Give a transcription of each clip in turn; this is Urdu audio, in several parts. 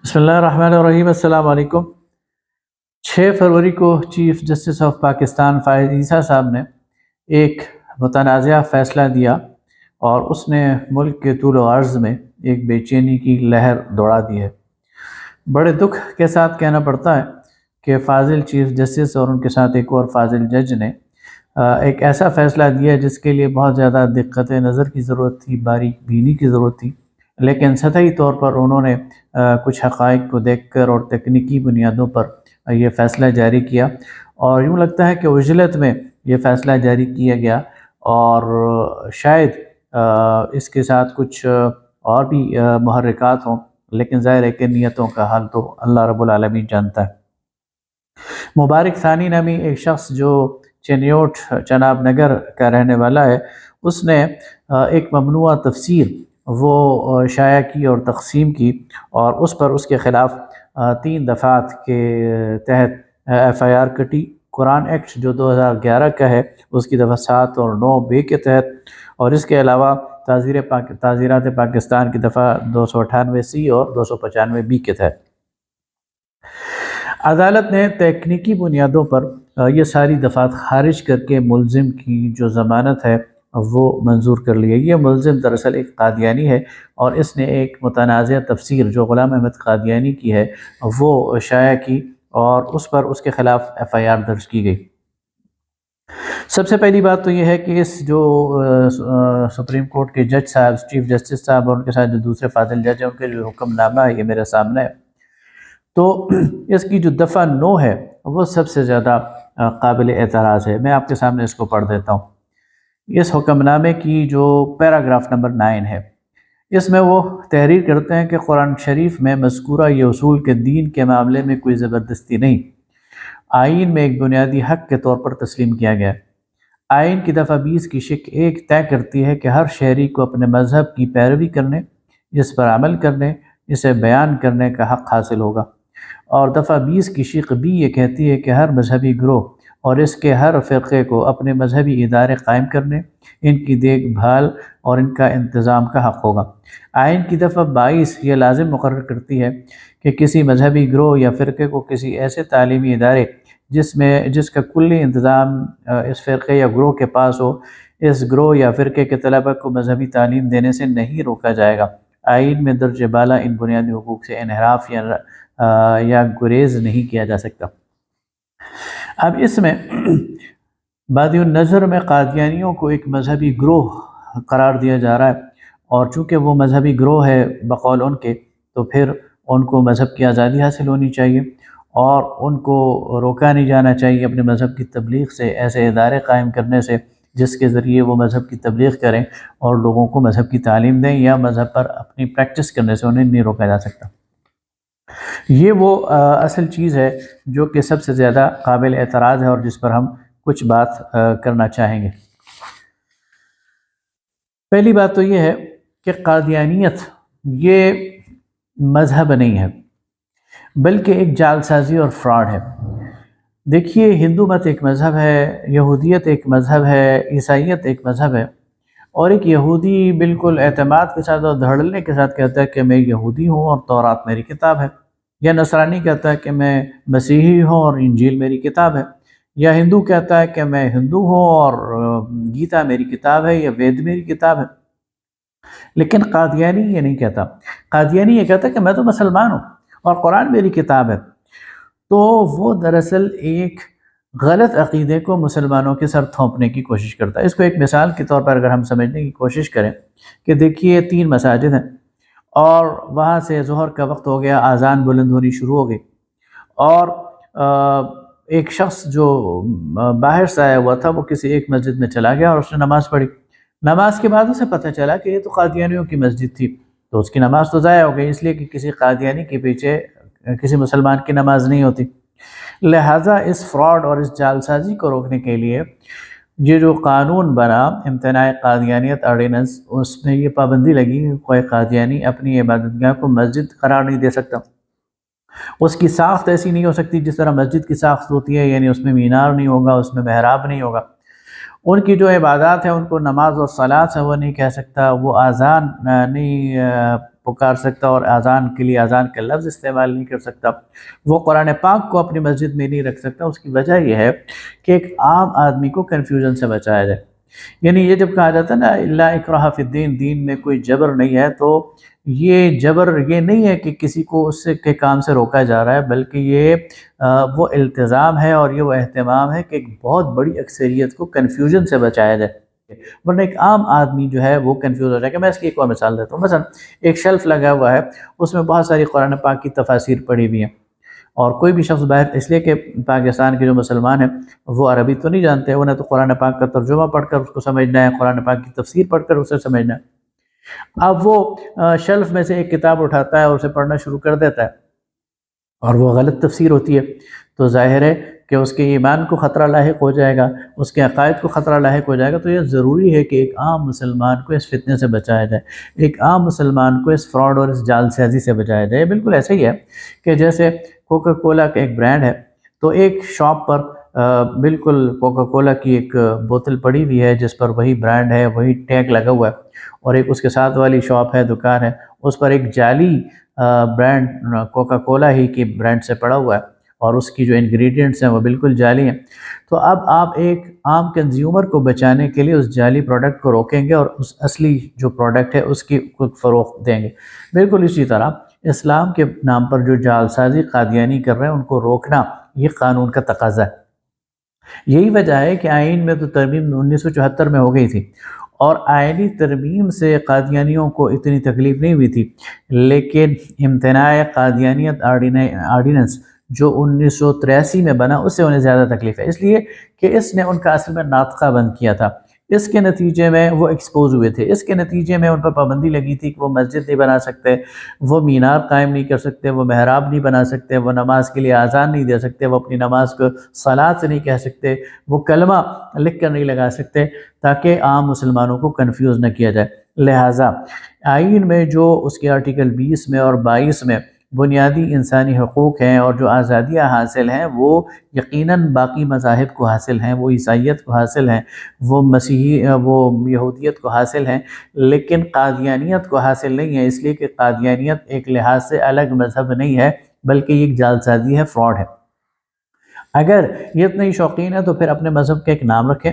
بسم اللہ الرحمن الرحیم۔ السلام علیکم۔ 6 فروری کو چیف جسٹس آف پاکستان فائز عیسیٰ صاحب نے ایک متنازعہ فیصلہ دیا اور اس نے ملک کے طول و عرض میں ایک بے چینی کی لہر دوڑا دی ہے۔ بڑے دکھ کے ساتھ کہنا پڑتا ہے کہ فاضل چیف جسٹس اور ان کے ساتھ ایک اور فاضل جج نے ایک ایسا فیصلہ دیا جس کے لیے بہت زیادہ دقت نظر کی ضرورت تھی، باریک بینی کی ضرورت تھی، لیکن سطحی طور پر انہوں نے کچھ حقائق کو دیکھ کر اور تکنیکی بنیادوں پر یہ فیصلہ جاری کیا، اور یوں لگتا ہے کہ عجلت میں یہ فیصلہ جاری کیا گیا، اور شاید اس کے ساتھ کچھ اور بھی محرکات ہوں، لیکن ظاہر ہے کہ نیتوں کا حال تو اللہ رب العالمین جانتا ہے۔ مبارک ثانی نامی ایک شخص جو چنیوٹ چناب نگر کا رہنے والا ہے، اس نے ایک ممنوعہ تفسیر وہ شائع کی اور تقسیم کی، اور اس پر اس کے خلاف 3 دفعات کے تحت FIR کٹی۔ قرآن ایکٹ جو 2011 کا ہے اس کی دفعہ 7 اور 9B کے تحت، اور اس کے علاوہ تعزیرات پاکستان کی دفعہ 298C اور 295B کے تحت۔ عدالت نے تکنیکی بنیادوں پر یہ ساری دفعات خارج کر کے ملزم کی جو ضمانت ہے وہ منظور کر لی ہے۔ یہ ملزم دراصل ایک قادیانی ہے، اور اس نے ایک متنازع تفسیر جو غلام احمد قادیانی کی ہے وہ شائع کی، اور اس پر اس کے خلاف FIR درج کی گئی۔ سب سے پہلی بات تو یہ ہے کہ اس جو سپریم کورٹ کے جج صاحب، چیف جسٹس صاحب، اور ان کے ساتھ جو دوسرے فاضل جج ہیں، ان کے جو حکم نامہ ہے یہ میرے سامنے ہے، تو اس کی جو دفعہ 9 ہے وہ سب سے زیادہ قابل اعتراض ہے۔ میں آپ کے سامنے اس کو پڑھ دیتا ہوں۔ اس حکم نامے کی جو پیراگراف نمبر 9 ہے، اس میں وہ تحریر کرتے ہیں کہ قرآن شریف میں مذکورہ یہ اصول کے دین کے معاملے میں کوئی زبردستی نہیں، آئین میں ایک بنیادی حق کے طور پر تسلیم کیا گیا ہے۔ آئین کی دفعہ 20 کی شق 1 طے کرتی ہے کہ ہر شہری کو اپنے مذہب کی پیروی کرنے، اس پر عمل کرنے، اسے بیان کرنے کا حق حاصل ہوگا، اور دفعہ 20 کی شق B یہ کہتی ہے کہ ہر مذہبی گروہ اور اس کے ہر فرقے کو اپنے مذہبی ادارے قائم کرنے، ان کی دیکھ بھال اور ان کا انتظام کا حق ہوگا۔ آئین کی دفعہ 22 یہ لازم مقرر کرتی ہے کہ کسی مذہبی گروہ یا فرقے کو کسی ایسے تعلیمی ادارے جس کا کلی انتظام اس فرقے یا گروہ کے پاس ہو، اس گروہ یا فرقے کے طلباء کو مذہبی تعلیم دینے سے نہیں روکا جائے گا۔ آئین میں درج بالا ان بنیادی حقوق سے انحراف یا گریز نہیں کیا جا سکتا۔ اب اس میں بادی النظر میں قادیانیوں کو ایک مذہبی گروہ قرار دیا جا رہا ہے، اور چونکہ وہ مذہبی گروہ ہے بقول ان کے، تو پھر ان کو مذہب کی آزادی حاصل ہونی چاہیے، اور ان کو روکا نہیں جانا چاہیے اپنے مذہب کی تبلیغ سے، ایسے ادارے قائم کرنے سے جس کے ذریعے وہ مذہب کی تبلیغ کریں اور لوگوں کو مذہب کی تعلیم دیں، یا مذہب پر اپنی پریکٹس کرنے سے انہیں نہیں روکا جا سکتا۔ یہ وہ اصل چیز ہے جو کہ سب سے زیادہ قابل اعتراض ہے، اور جس پر ہم کچھ بات کرنا چاہیں گے۔ پہلی بات تو یہ ہے کہ قادیانیت یہ مذہب نہیں ہے، بلکہ ایک جعل سازی اور فراڈ ہے۔ دیکھیے، ہندو مت ایک مذہب ہے، یہودیت ایک مذہب ہے، عیسائیت ایک مذہب ہے، اور ایک یہودی بالکل اعتماد کے ساتھ اور دھڑلنے کے ساتھ کہتا ہے کہ میں یہودی ہوں اور تورات میری کتاب ہے، یا نصرانی کہتا ہے کہ میں مسیحی ہوں اور انجیل میری کتاب ہے، یا ہندو کہتا ہے کہ میں ہندو ہوں اور گیتا میری کتاب ہے یا وید میری کتاب ہے۔ لیکن قادیانی یہ نہیں کہتا۔ قادیانی یہ کہتا ہے کہ میں تو مسلمان ہوں اور قرآن میری کتاب ہے۔ تو وہ دراصل ایک غلط عقیدے کو مسلمانوں کے سر تھونپنے کی کوشش کرتا ہے۔ اس کو ایک مثال کے طور پر اگر ہم سمجھنے کی کوشش کریں کہ دیکھیے 3 مساجد ہیں، اور وہاں سے ظہر کا وقت ہو گیا، اذان بلند ہونی شروع ہو گئی، اور ایک شخص جو باہر سے آیا ہوا تھا وہ کسی ایک مسجد میں چلا گیا اور اس نے نماز پڑھی۔ نماز کے بعد اسے پتہ چلا کہ یہ تو قادیانیوں کی مسجد تھی، تو اس کی نماز تو ضائع ہو گئی، اس لیے کہ کسی قادیانی کے پیچھے کسی مسلمان کی نماز نہیں ہوتی۔ لہٰذا اس فراڈ اور اس جعل سازی کو روکنے کے لیے یہ جو قانون بنا، امتناع قادیانیت آرڈیننس، اس میں یہ پابندی لگی کہ کوئی قادیانی اپنی عبادت گاہ کو مسجد قرار نہیں دے سکتا۔ اس کی ساخت ایسی نہیں ہو سکتی جس طرح مسجد کی ساخت ہوتی ہے، یعنی اس میں مینار نہیں ہوگا، اس میں محراب نہیں ہوگا۔ ان کی جو عبادات ہیں ان کو نماز اور صلاۃ سے وہ نہیں کہہ سکتا، وہ اذان نہیں پکار سکتا اور اذان کے لیے اذان کا لفظ استعمال نہیں کر سکتا، وہ قرآن پاک کو اپنی مسجد میں نہیں رکھ سکتا، اس کی وجہ یہ ہے کہ ایک عام آدمی کو کنفیوژن سے بچایا جائے۔ یعنی یہ جب کہا جاتا ہے نا لا اکراہ فی الدین، دین میں کوئی جبر نہیں ہے، تو یہ جبر یہ نہیں ہے کہ کسی کو اس سے کے کام سے روکا جا رہا ہے، بلکہ یہ وہ التزام ہے اور یہ وہ اہتمام ہے کہ ایک بہت بڑی اکثریت کو کنفیوژن سے بچایا جائے، ورنہ ایک عام آدمی جو ہے وہ کنفیوز ہو جائے گا۔ میں اس کی ایک اور مثال دیتا ہوں، مثلا ایک شیلف لگا ہوا ہے، اس میں بہت ساری قرآن پاک کی تفاسیر پڑھی ہوئی ہیں، اور کوئی بھی شخص باہر، اس لیے کہ پاکستان کے جو مسلمان ہیں وہ عربی تو نہیں جانتے، انہیں تو قرآن پاک کا ترجمہ پڑھ کر اس کو سمجھنا ہے، قرآن پاک کی تفسیر پڑھ کر اسے سمجھنا ہے۔ اب وہ شیلف میں سے ایک کتاب اٹھاتا ہے اور اسے پڑھنا شروع کر دیتا ہے، اور وہ غلط تفسیر ہوتی ہے، تو ظاہر ہے کہ اس کے ایمان کو خطرہ لاحق ہو جائے گا، اس کے عقائد کو خطرہ لاحق ہو جائے گا۔ تو یہ ضروری ہے کہ ایک عام مسلمان کو اس فتنے سے بچایا جائے، ایک عام مسلمان کو اس فراڈ اور اس جال سازی سے بچایا جائے۔ بالکل ایسے ہی ہے کہ جیسے کوکا کولا کا ایک برانڈ ہے، تو ایک شاپ پر بالکل کوکا کولا کی ایک بوتل پڑی ہوئی ہے جس پر وہی برانڈ ہے، وہی ٹیگ لگا ہوا ہے، اور ایک اس کے ساتھ والی شاپ ہے، دکان ہے، اس پر ایک جعلی برانڈ کوکا کولا ہی کی برانڈ سے پڑا ہوا ہے، اور اس کی جو انگریڈینٹس ہیں وہ بالکل جعلی ہیں۔ تو اب آپ ایک عام کنزیومر کو بچانے کے لیے اس جعلی پروڈکٹ کو روکیں گے اور اس اصلی جو پروڈکٹ ہے اس کی فروغ دیں گے۔ بالکل اسی طرح اسلام کے نام پر جو جعل سازی قادیانی کر رہے ہیں ان کو روکنا یہ قانون کا تقاضا ہے۔ یہی وجہ ہے کہ آئین میں تو ترمیم 1974 میں ہو گئی تھی، اور آئینی ترمیم سے قادیانیوں کو اتنی تکلیف نہیں ہوئی تھی، لیکن امتناع قادیانیت آرڈیننس جو 1983 میں بنا، اس سے انہیں زیادہ تکلیف ہے، اس لیے کہ اس نے ان کا اصل میں ناطقہ بند کیا تھا۔ اس کے نتیجے میں وہ ایکسپوز ہوئے تھے، اس کے نتیجے میں ان پر پابندی لگی تھی کہ وہ مسجد نہیں بنا سکتے، وہ مینار قائم نہیں کر سکتے، وہ محراب نہیں بنا سکتے، وہ نماز کے لیے اذان نہیں دے سکتے، وہ اپنی نماز کو صلاۃ سے نہیں کہہ سکتے، وہ کلمہ لکھ کر نہیں لگا سکتے، تاکہ عام مسلمانوں کو کنفیوز نہ کیا جائے۔ لہٰذا آئین میں جو اس کے آرٹیکل 20 میں اور 22 میں بنیادی انسانی حقوق ہیں اور جو آزادیاں حاصل ہیں، وہ یقیناً باقی مذاہب کو حاصل ہیں، وہ عیسائیت کو حاصل ہیں، وہ یہودیت کو حاصل ہیں، لیکن قادیانیت کو حاصل نہیں ہے، اس لیے کہ قادیانیت ایک لحاظ سے الگ مذہب نہیں ہے، بلکہ یہ ایک جعل سازی ہے، فراڈ ہے۔ اگر یہ اتنے شوقین ہے تو پھر اپنے مذہب کا ایک نام رکھیں،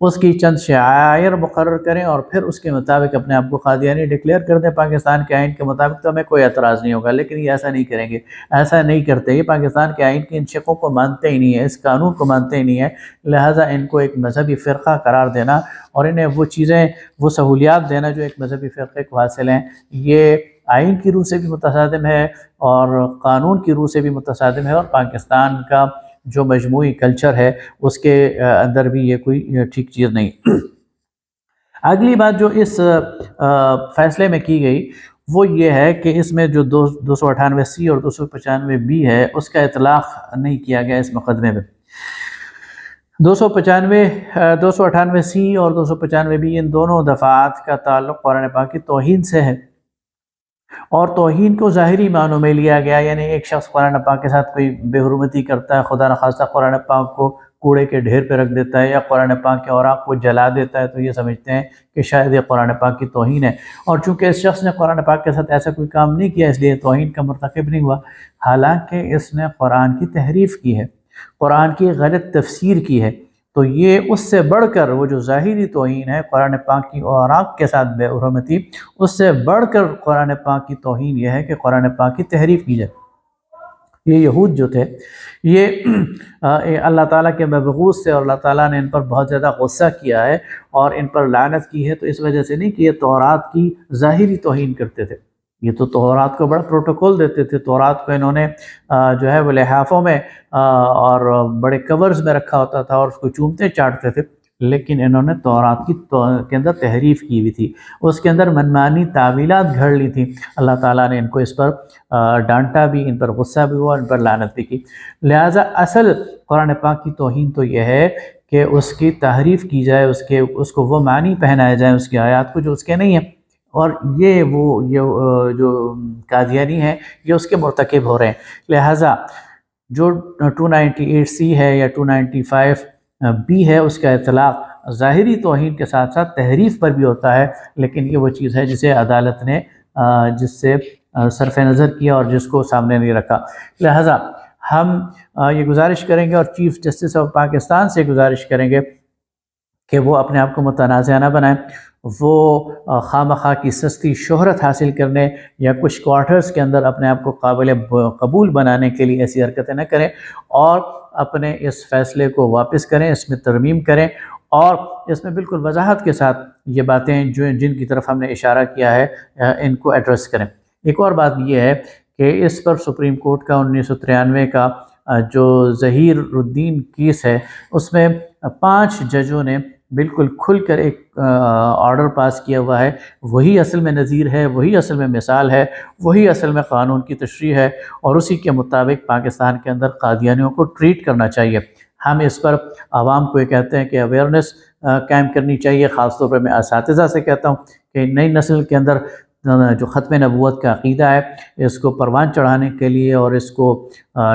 اس کی چند شعائر مقرر کریں، اور پھر اس کے مطابق اپنے آپ کو قادیانی ڈکلیئر کر دیں پاکستان کے آئین کے مطابق، تو ہمیں کوئی اعتراض نہیں ہوگا۔ لیکن یہ ایسا نہیں کریں گے، ایسا نہیں کرتے، یہ پاکستان کے آئین کی ان شقوں کو مانتے ہی نہیں ہے، اس قانون کو مانتے ہی نہیں ہے، لہٰذا ان کو ایک مذہبی فرقہ قرار دینا اور انہیں وہ چیزیں، وہ سہولیات دینا جو ایک مذہبی فرقے کو حاصل ہیں، یہ آئین کی روح سے بھی متصادم ہے اور قانون کی روح سے بھی متصادم ہے، اور پاکستان کا جو مجموعی کلچر ہے اس کے اندر بھی یہ کوئی ٹھیک چیز نہیں۔ اگلی بات جو اس فیصلے میں کی گئی وہ یہ ہے کہ اس میں جو 298C اور 295B ہے اس کا اطلاق نہیں کیا گیا اس مقدمے میں۔ 298C اور 295B ان دونوں دفعات کا تعلق قرآن پاک کی توہین سے ہے، اور توہین کو ظاہری معنوں میں لیا گیا، یعنی ایک شخص قرآن پاک کے ساتھ کوئی بے حرمتی کرتا ہے، خدا نخواستہ قرآن پاک کو کوڑے کے ڈھیر پہ رکھ دیتا ہے یا قرآن پاک کے اوراق کو جلا دیتا ہے، تو یہ سمجھتے ہیں کہ شاید یہ قرآن پاک کی توہین ہے، اور چونکہ اس شخص نے قرآن پاک کے ساتھ ایسا کوئی کام نہیں کیا اس لیے توہین کا مرتکب نہیں ہوا، حالانکہ اس نے قرآن کی تحریف کی ہے، قرآن کی غلط تفسیر کی ہے۔ تو یہ اس سے بڑھ کر وہ جو ظاہری توہین ہے قرآن پاک کی اوراق کے ساتھ بے حرمتی، اس سے بڑھ کر قرآن پاک کی توہین یہ ہے کہ قرآن پاک کی تحریف کی جائے۔ یہ یہود جو تھے، یہ اللہ تعالیٰ کے مبغوث سے، اور اللہ تعالیٰ نے ان پر بہت زیادہ غصہ کیا ہے اور ان پر لعنت کی ہے، تو اس وجہ سے نہیں کہ یہ تورات کی ظاہری توہین کرتے تھے، یہ تو تورات کو بڑا پروٹوکول دیتے تھے، تورات کو انہوں نے جو ہے وہ لحافوں میں اور بڑے کورز میں رکھا ہوتا تھا اور اس کو چومتے چاٹتے تھے، لیکن انہوں نے تورات کے اندر تحریف کی ہوئی تھی، اس کے اندر منمانی تعویلات گھڑ لی تھی۔ اللہ تعالیٰ نے ان کو اس پر ڈانٹا بھی، ان پر غصہ بھی ہوا، ان پر لعنت بھی کی۔ لہٰذا اصل قرآن پاک کی توہین تو یہ ہے کہ اس کی تحریف کی جائے، اس کو وہ معنی پہنائے جائیں اس کی آیات کو جو اس کے نہیں ہیں، اور یہ جو قادیانی ہیں یہ اس کے مرتکب ہو رہے ہیں۔ لہٰذا جو 298C ہے یا 295B ہے، اس کا اطلاق ظاہری توہین کے ساتھ ساتھ تحریف پر بھی ہوتا ہے، لیکن یہ وہ چیز ہے جسے عدالت نے جس سے صرف نظر کیا اور جس کو سامنے نہیں رکھا۔ لہٰذا ہم یہ گزارش کریں گے اور چیف جسٹس آف پاکستان سے گزارش کریں گے کہ وہ اپنے آپ کو متنازع نہ بنائیں، وہ خواہ مخواہ کی سستی شہرت حاصل کرنے یا کچھ کوارٹرز کے اندر اپنے آپ کو قابل قبول بنانے کے لیے ایسی حرکتیں نہ کریں، اور اپنے اس فیصلے کو واپس کریں، اس میں ترمیم کریں، اور اس میں بالکل وضاحت کے ساتھ یہ باتیں جن کی طرف ہم نے اشارہ کیا ہے ان کو ایڈریس کریں۔ ایک اور بات یہ ہے کہ اس پر سپریم کورٹ کا 1993 کا جو ظہیر الدین کیس ہے، اس میں 5 ججوں نے بالکل کھل کر ایک آرڈر پاس کیا ہوا ہے۔ وہی اصل میں نظیر ہے، وہی اصل میں مثال ہے، وہی اصل میں قانون کی تشریح ہے، اور اسی کے مطابق پاکستان کے اندر قادیانیوں کو ٹریٹ کرنا چاہیے۔ ہم اس پر عوام کو یہ کہتے ہیں کہ اویئرنیس قائم کرنی چاہیے، خاص طور پر میں اساتذہ سے کہتا ہوں کہ نئی نسل کے اندر جو ختم نبوت کا عقیدہ ہے، اس کو پروان چڑھانے کے لیے اور اس کو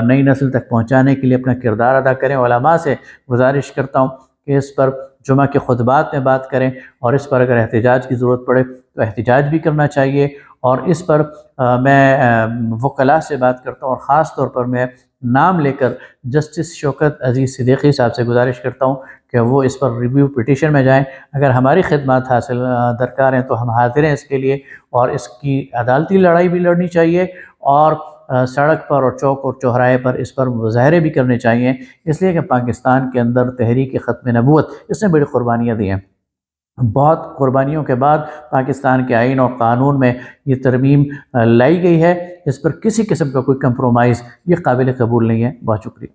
نئی نسل تک پہنچانے کے لیے اپنا کردار ادا کریں۔ علماء سے گزارش کرتا ہوں کہ اس پر جمعہ کے خطبات میں بات کریں، اور اس پر اگر احتجاج کی ضرورت پڑے تو احتجاج بھی کرنا چاہیے۔ اور اس پر میں وکلاء سے بات کرتا ہوں، اور خاص طور پر میں نام لے کر جسٹس شوکت عزیز صدیقی صاحب سے گزارش کرتا ہوں کہ وہ اس پر ریویو پٹیشن میں جائیں۔ اگر ہماری خدمات حاصل درکار ہیں تو ہم حاضر ہیں اس کے لیے، اور اس کی عدالتی لڑائی بھی لڑنی چاہیے، اور سڑک پر اور چوک اور چوراہے پر اس پر مظاہرے بھی کرنے چاہیے، اس لیے کہ پاکستان کے اندر تحریک ختم نبوت اس نے بڑی قربانیاں دی ہیں۔ بہت قربانیوں کے بعد پاکستان کے آئین اور قانون میں یہ ترمیم لائی گئی ہے، اس پر کسی قسم کا کوئی کمپرومائز یہ قابل قبول نہیں ہے۔ بہت شکریہ۔